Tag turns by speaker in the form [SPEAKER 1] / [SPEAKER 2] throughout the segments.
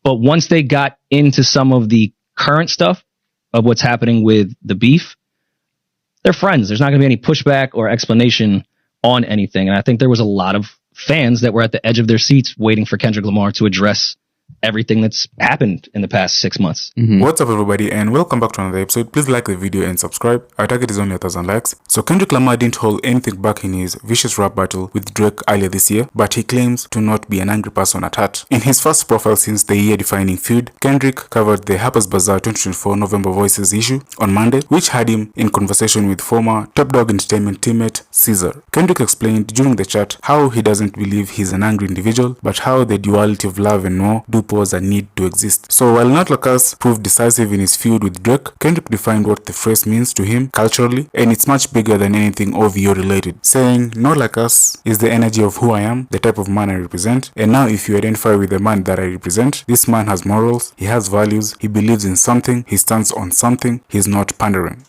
[SPEAKER 1] But once they got into some of the current stuff of what's happening with the beef, they're friends. There's not going to be any pushback or explanation on anything. And I think there was a lot of fans that were at the edge of their seats waiting for Kendrick Lamar to address everything that's happened in the past 6 months.
[SPEAKER 2] What's up, everybody, and welcome back to another episode. Please like the video and subscribe. Our target is only 1,000 likes. So Kendrick Lamar didn't hold anything back in his vicious rap battle with Drake earlier this year, but he claims to not be an angry person at heart. In his first profile since the year-defining feud, Kendrick covered the Harper's Bazaar 2024 November Voices issue on Monday, which had him in conversation with former Top Dog Entertainment teammate SZA. Kendrick explained during the chat how he doesn't believe he's an angry individual, but how the duality of love and war do pose a need to exist. So while Not Like Us proved decisive in his feud with Drake, Kendrick defined what the phrase means to him culturally, and it's much bigger than anything OVO related, saying, "Not like us is the energy of who I am, the type of man I represent, and now if you identify with the man that I represent, this man has morals, he has values, he believes in something, he stands on something, he's not pandering."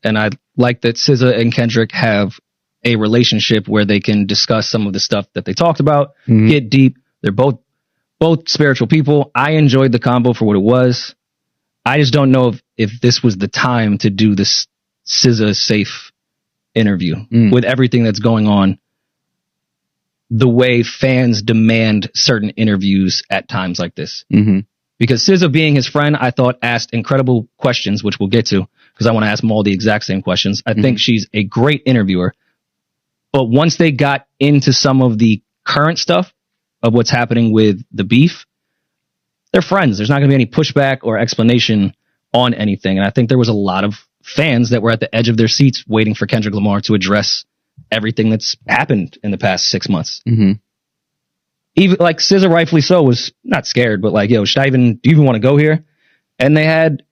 [SPEAKER 1] And I like that SZA and Kendrick have a relationship where they can discuss some of the stuff that they talked about, get deep. They're both spiritual people. I enjoyed the combo for what it was. I just don't know if this was the time to do this SZA safe interview with everything that's going on, the way fans demand certain interviews at times like this. Because SZA, being his friend, I thought asked incredible questions, which we'll get to because I want to ask them all the exact same questions. I think she's a great interviewer. But once they got into some of the current stuff of what's happening with the beef, they're friends. There's not going to be any pushback or explanation on anything. And I think there was a lot of fans that were at the edge of their seats waiting for Kendrick Lamar to address everything that's happened in the past 6 months. Even like SZA, rightfully so, was not scared, but like, yo, do you even want to go here? And they had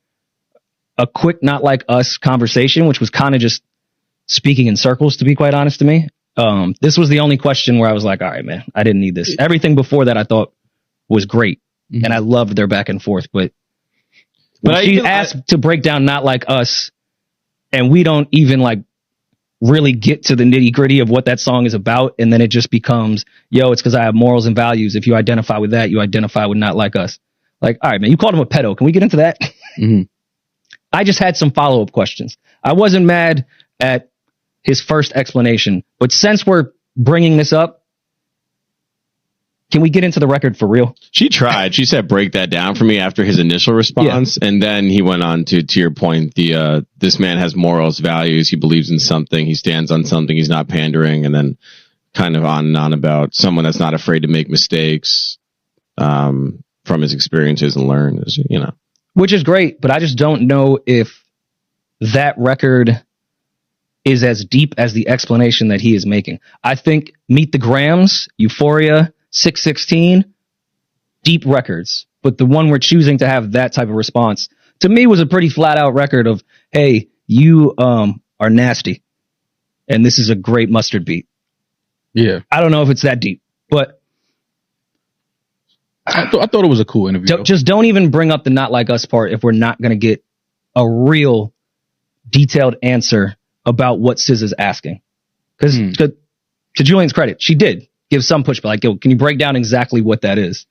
[SPEAKER 1] a quick Not Like Us conversation, which was kind of just speaking in circles, to be quite honest to me. This was the only question where I was like, all right, man, I didn't need this. Everything before that I thought was great. And I loved their back and forth. But when she asked to break down Not Like Us, and we don't even like really get to the nitty gritty of what that song is about. And then it just becomes, yo, it's because I have morals and values. If you identify with that, you identify with Not Like Us. Like, all right, man, you called him a pedo. Can we get into that? I just had some follow-up questions. I wasn't mad at his first explanation, but since we're bringing this up, can we get into the record for real?
[SPEAKER 3] She tried. She said, break that down for me after his initial response. Yeah. And then he went on to your point, this man has morals, values. He believes in something. He stands on something. He's not pandering. And then kind of on and on about someone that's not afraid to make mistakes, from his experiences and learn,
[SPEAKER 1] which is great. But I just don't know if that record is as deep as the explanation that he is making. I think Meet the Grams, Euphoria, 616, deep records, but the one we're choosing to have that type of response to me was a pretty flat out record of, hey, you are nasty and this is a great mustard beat.
[SPEAKER 4] Yeah,
[SPEAKER 1] I don't know if it's that deep, but
[SPEAKER 4] I thought it was a cool interview.
[SPEAKER 1] Just don't even bring up the Not Like Us part if we're not going to get a real detailed answer about what SZA's asking. Because to Julian's credit, she did give some pushback, like, yo, can you break down exactly what that is?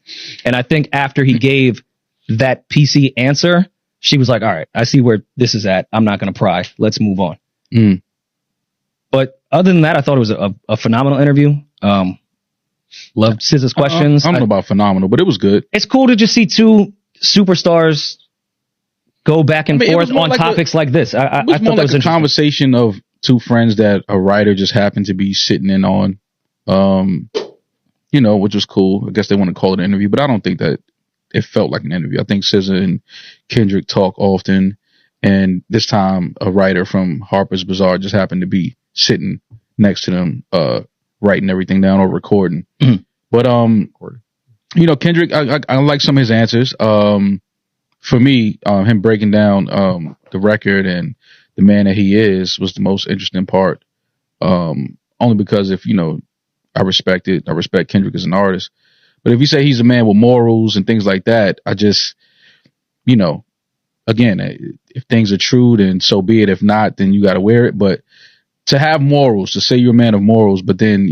[SPEAKER 1] And I think after he gave that PC answer, she was like, all right, I see where this is at. I'm not going to pry. Let's move on. But other than that, I thought it was a phenomenal interview. Loved SZA's questions.
[SPEAKER 4] I don't know about phenomenal, but it was good.
[SPEAKER 1] It's cool to just see two superstars go back and forth on like topics like this. I thought that was a
[SPEAKER 4] conversation of two friends that a writer just happened to be sitting in on. Which was cool. I guess they want to call it an interview, but I don't think that it felt like an interview. I think SZA and Kendrick talk often, and this time a writer from Harper's Bazaar just happened to be sitting next to them, writing everything down or recording. But Kendrick, I like some of his answers. For me, him breaking down the record and the man that he is was the most interesting part. Only because I respect it. I respect Kendrick as an artist. But if you say he's a man with morals and things like that, I just, again, if things are true, then so be it. If not, then you got to wear it. But to have morals, to say you're a man of morals, but then,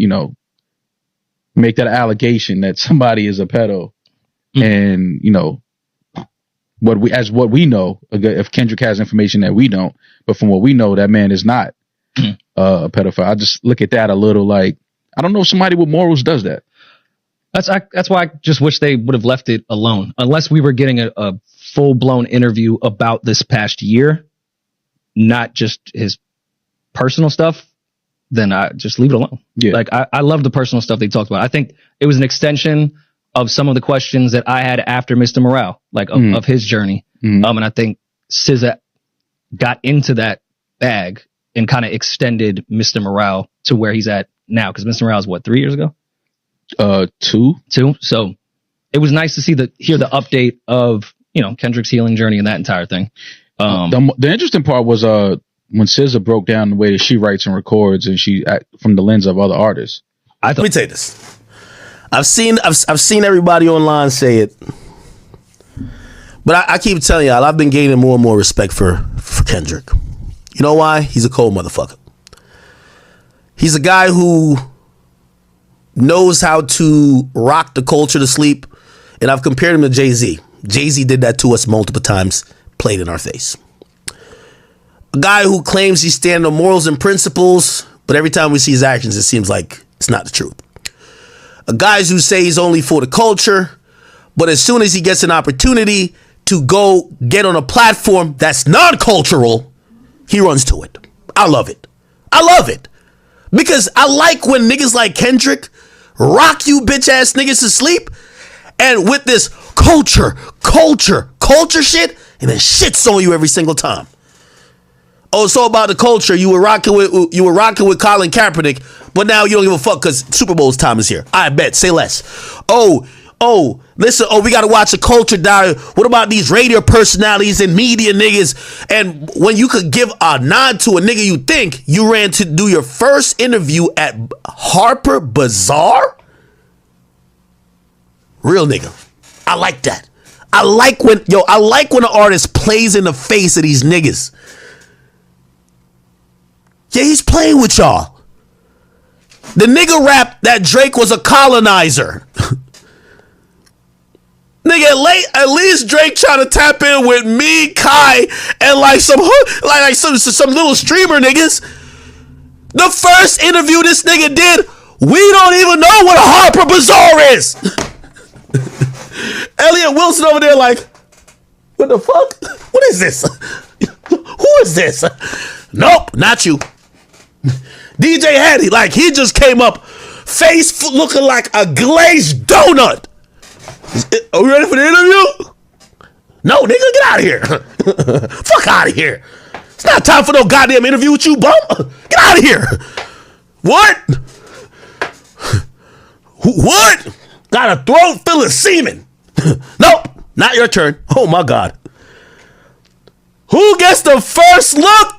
[SPEAKER 4] make that allegation that somebody is a pedo, And, what we know, if Kendrick has information that we don't, but from what we know, that man is not a pedophile. I just look at that a little like, I don't know if somebody with morals does that.
[SPEAKER 1] That's why I just wish they would have left it alone. Unless we were getting a full blown interview about this past year, not just his personal stuff, then I just leave it alone.
[SPEAKER 4] Yeah.
[SPEAKER 1] Like I love the personal stuff they talked about. I think it was an extension of some of the questions that I had after Mr. Morale, like of his journey. And I think SZA got into that bag and kind of extended Mr. Morale to where he's at now. Cause Mr. Morale is what, 3 years ago?
[SPEAKER 4] 2.
[SPEAKER 1] So it was nice to hear the update of, Kendrick's healing journey and that entire thing.
[SPEAKER 4] The interesting part was, when SZA broke down the way that she writes and records and she from the lens of other artists.
[SPEAKER 5] Let me tell you this. I've seen everybody online say it, but I keep telling y'all, I've been gaining more and more respect for Kendrick. You know why? He's a cold motherfucker. He's a guy who knows how to rock the culture to sleep, and I've compared him to Jay-Z. Jay-Z did that to us multiple times, played in our face. A guy who claims he stands on morals and principles, but every time we see his actions, it seems like it's not the truth. A guy who say he's only for the culture, but as soon as he gets an opportunity to go get on a platform that's non-cultural, he runs to it. I love it. I love it. Because I like when niggas like Kendrick rock you bitch ass niggas to sleep, and with this culture shit, and then shits on you every single time. Oh, it's all about the culture. You were rocking with Colin Kaepernick, but now you don't give a fuck because Super Bowl's time is here. I bet. Say less. Oh, listen. Oh, we gotta watch the culture die. What about these radio personalities and media niggas? And when you could give a nod to a nigga you think, you ran to do your first interview at Harper Bazaar? Real nigga. I like that. I like when an artist plays in the face of these niggas. Yeah, he's playing with y'all. The nigga rap that Drake was a colonizer. Nigga, at least Drake trying to tap in with me, Kai, and like some little streamer niggas. The first interview this nigga did, we don't even know what a Harper Bazaar is. Elliot Wilson over there like, what the fuck? What is this? Who is this? Nope, not you. DJ Hattie, like he just came up, face looking like a glazed donut. Are we ready for the interview? No, nigga, get out of here. Fuck out of here. It's not time for no goddamn interview with you, bum. Get out of here. What? What? Got a throat full of semen. Nope, not your turn. Oh my God. Who gets the first look?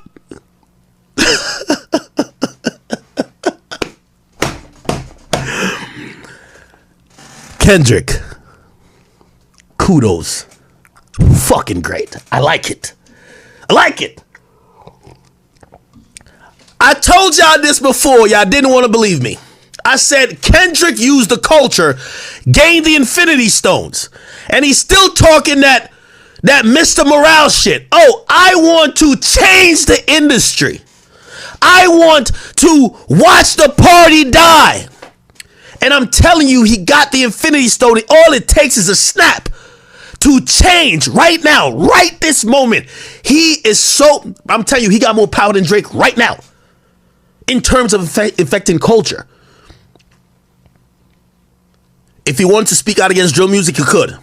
[SPEAKER 5] Kendrick. Kudos. Fucking great. I like it. I told y'all this before. Y'all didn't want to believe me. I said Kendrick used the culture, gained the Infinity Stones, and he's still talking that Mr. Morale shit. Oh, I want to change the industry. I want to watch the party die. And I'm telling you, he got the Infinity Stone. All it takes is a snap to change right now, right this moment. I'm telling you, he got more power than Drake right now in terms of affecting culture. If he wanted to speak out against drill music, he could.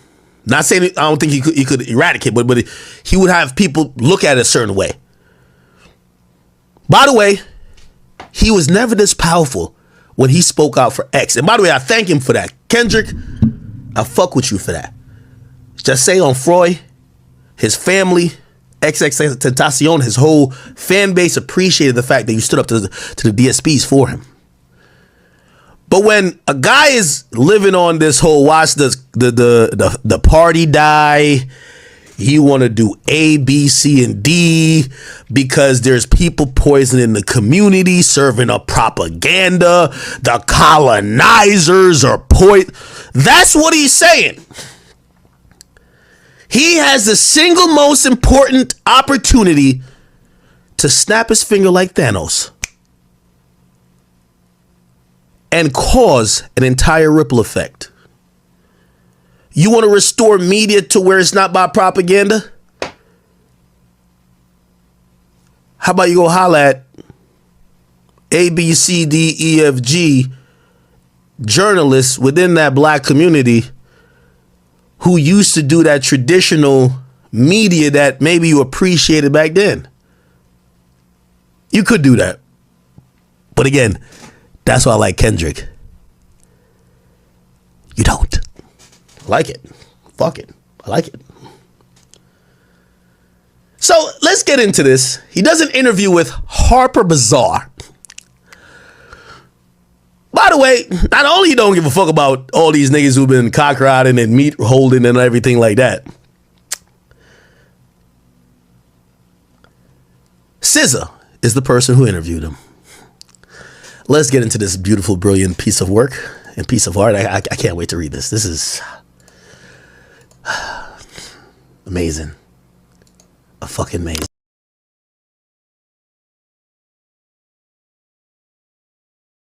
[SPEAKER 5] Not saying I don't think he could eradicate, but he would have people look at it a certain way. By the way, he was never this powerful when he spoke out for X. And by the way, I thank him for that. Kendrick, I fuck with you for that. Just say on Freud, his family, XXXTentacion, his whole fan base appreciated the fact that you stood up to the DSPs for him. But when a guy is living on this whole watch the party die, he want to do A, B, C, and D because there's people poisoning the community, serving up propaganda. The colonizers are that's what he's saying. He has the single most important opportunity to snap his finger like Thanos and cause an entire ripple effect. You want to restore media to where it's not by propaganda? How about you go holla at A, B, C, D, E, F, G journalists within that black community who used to do that traditional media that maybe you appreciated back then. You could do that. But again, that's why I like Kendrick. You don't. I like it. Fuck it. I like it. So let's get into this. He does an interview with Harper Bazaar. By the way, not only you don't give a fuck about all these niggas who've been cock riding and meat holding and everything like that, SZA is the person who interviewed him. Let's get into this beautiful, brilliant piece of work and piece of art. I can't wait to read this. This is amazing. Fucking amazing.